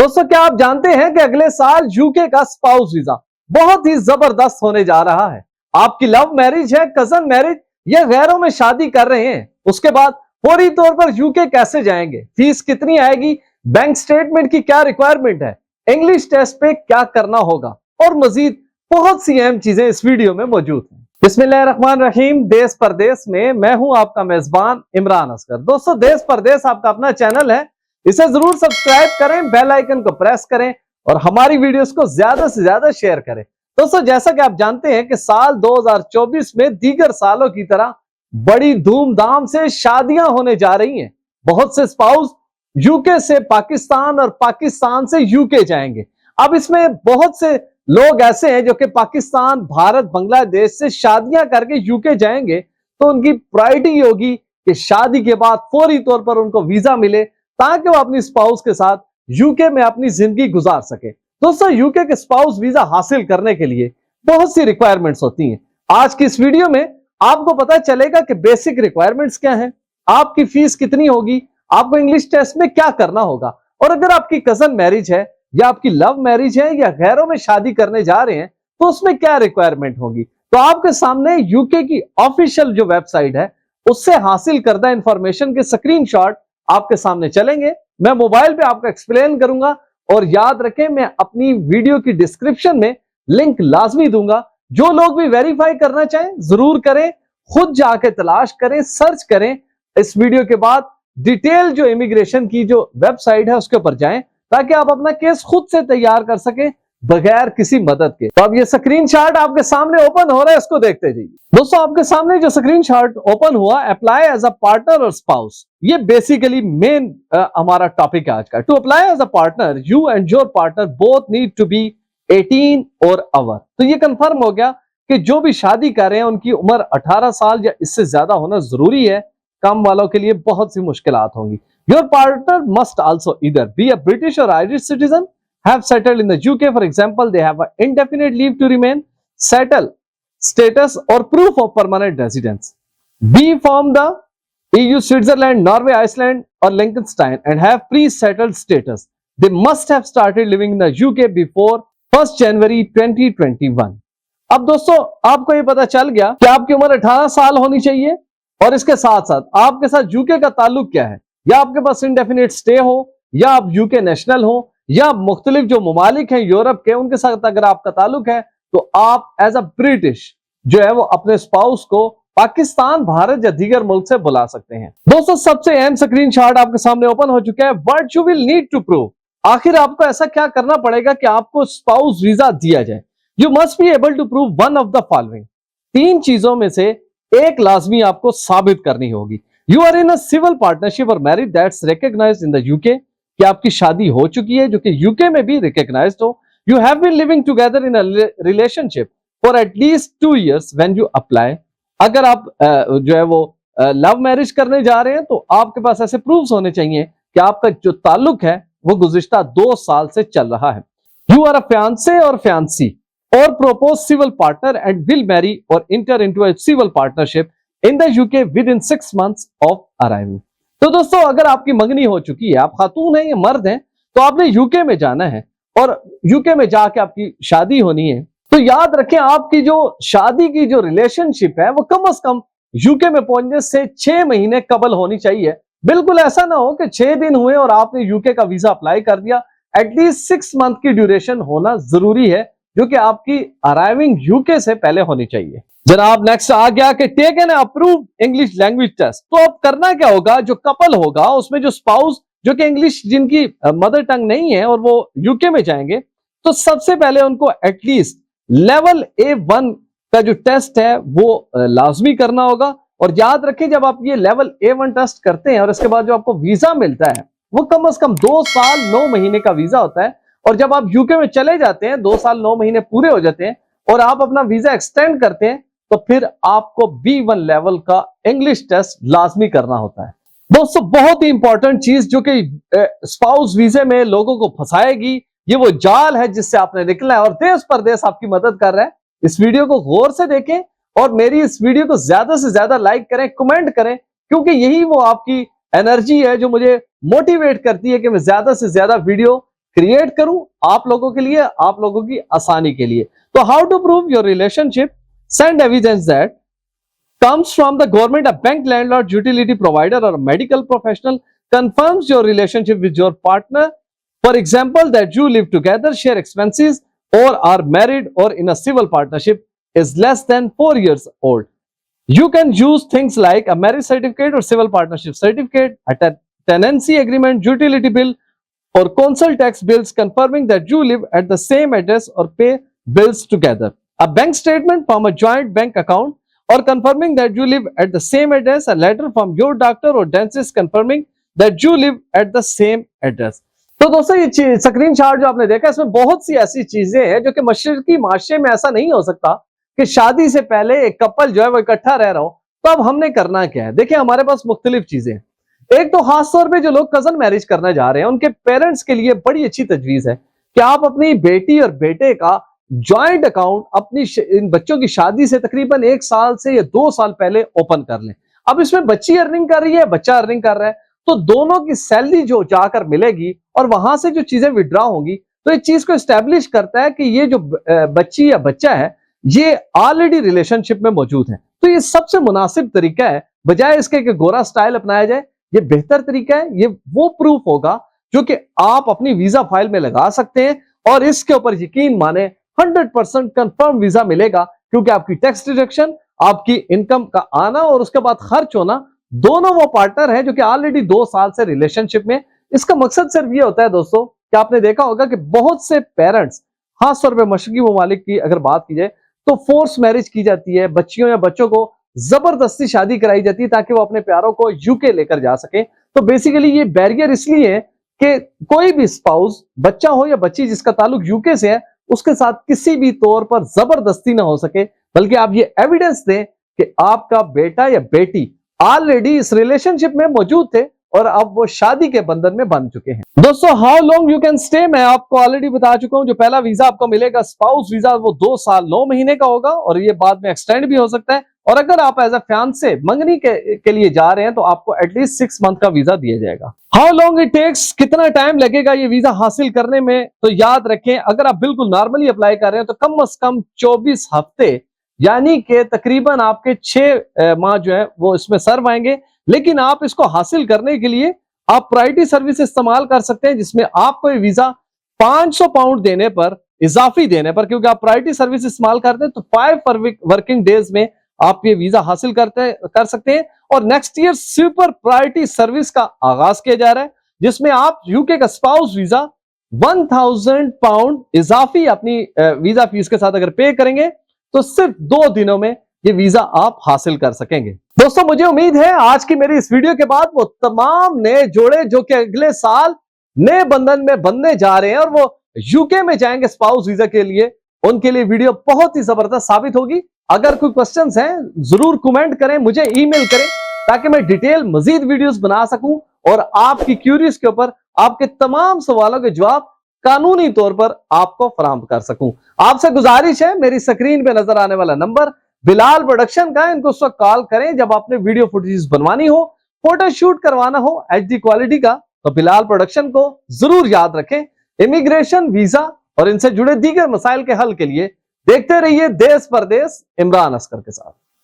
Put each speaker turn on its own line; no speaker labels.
दोस्तों, क्या आप जानते हैं कि अगले साल यूके का स्पाउस वीजा बहुत ही जबरदस्त होने जा रहा है। आपकी लव मैरिज है, कजन मैरिज या गैरों में शादी कर रहे हैं, उसके बाद फौरी तौर पर यूके कैसे जाएंगे, फीस कितनी आएगी, बैंक स्टेटमेंट की क्या रिक्वायरमेंट है, इंग्लिश टेस्ट पे क्या करना होगा और मजीद बहुत सी अहम चीजें इस वीडियो में मौजूद हैं। बिस्मिल्लाहिर्रहमानिर्रहीम। देश परदेश में मैं हूं आपका मेजबान इमरान असगर। दोस्तों, देश परदेश आपका अपना चैनल है, इसे जरूर सब्सक्राइब करें, बेल आइकन को प्रेस करें और हमारी वीडियोस को ज्यादा से ज्यादा शेयर करें। दोस्तों, जैसा कि आप जानते हैं कि साल 2024 में दीगर सालों की तरह बड़ी धूमधाम से शादियां होने जा रही हैं। बहुत से स्पाउस यूके से पाकिस्तान और पाकिस्तान से यूके जाएंगे। अब इसमें बहुत से लोग ऐसे हैं जो कि पाकिस्तान, भारत, बांग्लादेश से शादियां करके यूके जाएंगे, तो उनकी प्रायोरिटी होगी कि शादी के बाद फौरी तौर पर उनको वीजा मिले ताकि वो अपनी स्पाउस के साथ यूके में अपनी जिंदगी गुजार सके। दोस्तों, यूके के स्पाउस वीजा हासिल करने के लिए बहुत सी रिक्वायरमेंट्स होती हैं। आज की इस वीडियो में आपको पता चलेगा कि बेसिक रिक्वायरमेंट्स क्या हैं, आपकी फीस कितनी होगी, आपको इंग्लिश टेस्ट में क्या करना होगा, और अगर आपकी कजन मैरिज है या आपकी लव मैरिज है या गैरों में शादी करने जा रहे हैं तो उसमें क्या रिक्वायरमेंट होगी। तो आपके सामने यूके की ऑफिशियल जो वेबसाइट है उससे हासिल करदा इंफॉर्मेशन के स्क्रीनशॉट आपके सामने चलेंगे। मैं मोबाइल पे आपको एक्सप्लेन करूंगा और याद रखें, मैं अपनी वीडियो की डिस्क्रिप्शन में लिंक लाजमी दूंगा। जो लोग भी वेरीफाई करना चाहें जरूर करें, खुद जाके तलाश करें, सर्च करें। इस वीडियो के बाद डिटेल जो इमिग्रेशन की जो वेबसाइट है उसके ऊपर जाएं ताकि आप अपना केस खुद से तैयार कर सकें बगैर किसी मदद के। तो अब ये स्क्रीनशॉट आपके सामने ओपन हो रहा है, इसको देखते जाइए। दोस्तों, आपके सामने जो स्क्रीनशॉट ओपन हुआ, अप्लाई एज अ पार्टनर और स्पाउस, ये बेसिकली मेन हमारा टॉपिक है आज का। To apply as a partner, you and your partner both need to be 18 or अवर। तो ये कंफर्म हो गया कि जो भी शादी कर रहे हैं उनकी उम्र 18 साल या इससे ज्यादा होना जरूरी है। कम वालों के लिए बहुत सी मुश्किलात होंगी। Your partner must also either be a British or Irish citizen, have settled in the UK. For example, they have an indefinite leave to remain, settle status or proof of permanent residence. Be from the EU, Switzerland, Norway, Iceland or Liechtenstein and have pre-settled status. They must have started living in the UK before 1st January 2021. अब दोस्तों, आपको ये पता चल गया कि आपकी उम्र 18 साल होनी चाहिए और इसके साथ साथ आपके साथ यूके का ताल्लुक क्या है, या आपके पास इंडेफिनिट स्टे हो, या आप यूके नेशनल हो, या मुख्तलिफ जो ममालिक हैं यूरोप के उनके साथ अगर आपका ताल्लुक है तो आप एज अ ब्रिटिश जो है वो अपने स्पाउस को पाकिस्तान, भारत या दीगर मुल्क से बुला सकते हैं। दोस्तों, सबसे अहम स्क्रीनशॉट आपके सामने ओपन हो चुका है। What you will need to prove, आखिर आपको ऐसा क्या करना पड़ेगा कि आपको स्पाउस वीजा दिया जाए। You must be able to prove one of the following, तीन चीजों में से एक लाजमी आपको साबित करनी होगी। You are in a civil partnership or marriage that's recognised in the UK, कि आपकी शादी हो चुकी है जो कि यूके में भी रिकॉग्नाइज्ड हो। You have been living together in a relationship for at least 2 years when you apply. अगर आप जो है वो लव मैरिज करने जा रहे हैं तो आपके पास ऐसे प्रूफ्स होने चाहिए कि आपका जो ताल्लुक है वो गुज़िश्ता 2 साल से चल रहा है। You are a fiance or fiancee or propose civil partner and will marry or enter into a civil partnership in the UK within 6 months of arrival. तो दोस्तों, अगर आपकी मंगनी हो चुकी है, आप खातून हैं या मर्द हैं, तो आपने यूके में जाना है और यूके में जाके आपकी शादी होनी है, तो याद रखें आपकी जो शादी की जो रिलेशनशिप है वो कम से कम यूके में पहुंचने से 6 महीने कबल होनी चाहिए। बिल्कुल ऐसा ना हो कि 6 दिन हुए और आपने यूके का वीजा अप्लाई कर दिया। एटलीस्ट 6 month की ड्यूरेशन होना जरूरी है जो कि आपकी अराइविंग यूके से पहले होनी चाहिए। जनाब, नेक्स्ट आ गया कि take an approve English language test. तो अब करना क्या होगा, जो कपल होगा उसमें जो स्पाउस जो कि इंग्लिश जिनकी मदर टंग नहीं है और वो यूके में जाएंगे, तो सबसे पहले उनको एटलीस्ट लेवल A1 का जो टेस्ट है वो लाजमी करना होगा। और याद रखें, जब आप ये लेवल A1 टेस्ट करते हैं और इसके बाद जो आपको वीजा मिलता है वो कम से कम 2 साल 9 महीने का वीजा होता है। और जब आप यूके में चले जाते हैं, 2 साल 9 महीने पूरे हो जाते हैं और आप अपना वीजा एक्सटेंड करते हैं, तो फिर आपको B1 लेवल का इंग्लिश टेस्ट लाजमी करना होता है। दोस्तों, बहुत ही इंपॉर्टेंट चीज जो कि स्पाउस वीजे में लोगों को फंसाएगी, ये वो जाल है जिससे आपने निकलना है और देश परदेश आपकी मदद कर रहा है। इस वीडियो को गौर से देखें और मेरी इस वीडियो को ज्यादा से ज्यादा लाइक करें, कमेंट करें, क्योंकि यही वो आपकी एनर्जी है जो मुझे मोटिवेट करती है कि मैं ज्यादा से ज्यादा वीडियो क्रिएट करूं आप लोगों के लिए, आप लोगों की आसानी के लिए। तो how to prove your relationship, send evidence that comes from the government, a bank, landlord, utility provider, or a medical professional confirms your relationship with your partner. For example, that you live together, share expenses, or are married or in a civil partnership is less than 4 years old. You can use things like a marriage certificate or civil partnership certificate, a tenancy agreement, utility bill, or council tax bills confirming that you live at the same address or pay bills together. A bank statement from a joint bank account or confirming that you live at the same address, a letter from your doctor or dentist confirming that you live at the same address. तो दोस्तों ये screenshot जो आपने देखा इसमें बहुत सी ऐसी चीजें हैं जो कि मशरकी माशरे में ऐसा नहीं हो सकता कि शादी से पहले एक कपल जो है वो इकट्ठा रह रहा हो। तो अब हमने करना क्या है, देखिए हमारे पास मुख्तलिफ चीजें हैं। एक तो खास तौर पे जो लोग कजन मैरिज करने जा रहे हैं उनके पेरेंट्स के लिए बड़ी अच्छी तजवीज है कि आप अपनी बेटी और बेटे का ज्वाइंट अकाउंट अपनी इन बच्चों की शादी से तकरीबन 1 साल से या 2 साल पहले ओपन कर लें। अब इसमें बच्ची अर्निंग कर रही है, बच्चा अर्निंग कर रहा है, तो दोनों की सैलरी जो जाकर मिलेगी और वहां से जो चीजें विड्रॉ होंगी, तो इस चीज को एस्टेब्लिश करता है कि ये जो बच्ची या बच्चा है ये ऑलरेडी रिलेशनशिप में मौजूद है। तो ये सबसे मुनासिब तरीका है, बजाय इसके कि गोरा स्टाइल अपनाया जाए। ये बेहतर तरीका है, ये वो प्रूफ होगा जो कि आप अपनी वीजा फाइल में लगा सकते हैं और इसके ऊपर यकीन माने 100% कंफर्म वीजा मिलेगा, क्योंकि आपकी टैक्स डिडक्शन, आपकी इनकम का आना और उसके बाद खर्च होना, दोनों वो पार्टनर है जो कि ऑलरेडी 2 साल से रिलेशनशिप में। इसका मकसद सिर्फ ये होता है दोस्तों कि आपने देखा होगा कि बहुत से पेरेंट्स, खासतौर पर मशरकी ममालिक की अगर बात की जाए तो फोर्स मैरिज की जाती है, बच्चियों या बच्चों को जबरदस्ती शादी कराई जाती है ताकि वो अपने प्यारों को यूके लेकर जा सके। तो बेसिकली ये बैरियर इसलिए है कि कोई भी स्पाउस, बच्चा हो या बच्ची जिसका ताल्लुक यूके से है, उसके साथ किसी भी तौर पर जबरदस्ती ना हो सके, बल्कि आप ये एविडेंस दें कि आपका बेटा या बेटी ऑलरेडी इस रिलेशनशिप में मौजूद थे और अब वो शादी के बंधन में बन चुके हैं। दोस्तों how long you can stay मैं आपको ऑलरेडी बता चुका हूं। जो पहला वीजा आपको मिलेगा स्पाउस वीजा, वो 2 साल 9 महीने का होगा और ये बाद में एक्सटेंड भी हो सकता है। और अगर आप एज अ फियांसे मंगनी के लिए जा रहे हैं तो आपको एटलीस्ट 6 मंथ का वीजा दिया जाएगा। हाउ लॉन्ग इट टेक्स, कितना टाइम लगेगा ये वीजा हासिल करने में, तो याद रखें अगर आप बिल्कुल नॉर्मली अप्लाई कर रहे हैं तो कम से कम 24 हफ्ते यानी कि तकरीबन आपके 6 माह जो है वो इसमें सर्व आएंगे। लेकिन आप इसको हासिल करने के लिए आप प्रायोरिटी सर्विस इस्तेमाल कर सकते हैं, जिसमें आपको ये वीजा 500 पाउंड देने पर, इजाफी देने पर, क्योंकि आप प्रायोरिटी सर्विस इस्तेमाल करते हैं तो 5 वर्किंग डेज में आप ये वीजा हासिल कर सकते हैं। और next year super priority service का आगाज किया जा रहा है, जिसमें आप यूके का स्पाउस वीजा 1000 पाउंड इजाफी अपनी वीजा फीस के साथ अगर पे करेंगे तो सिर्फ 2 दिनों में ये वीजा आप हासिल कर सकेंगे। दोस्तों मुझे उम्मीद है आज की मेरी इस वीडियो के बाद वो तमाम नए जोड़े जो कि अगले साल नए बंधन में बनने जा रहे हैं और वो यूके में जाएंगे स्पाउस वीजा के लिए, उनके लिए वीडियो बहुत ही जबरदस्त साबित होगी। अगर कोई क्वेश्चंस हैं जरूर कमेंट करें, मुझे ईमेल करें ताकि मैं डिटेल मजीद वीडियोस बना सकूं और आपकी क्यूरीज के ऊपर आपके तमाम सवालों के जवाब कानूनी तौर पर आपको फराहम कर सकूं। आपसे गुजारिश है, मेरी स्क्रीन पे नजर आने वाला नंबर बिलाल प्रोडक्शन का है, इनको उस वक्त कॉल करें जब आपने वीडियो फुटेज बनवानी हो, फोटो शूट करवाना हो HD क्वालिटी का, तो बिलाल प्रोडक्शन को जरूर याद रखें। इमिग्रेशन, वीजा और इनसे जुड़े दीगर मसाइल के हल के लिए देखते रहिए देश परदेश इमरान अस्कर के साथ।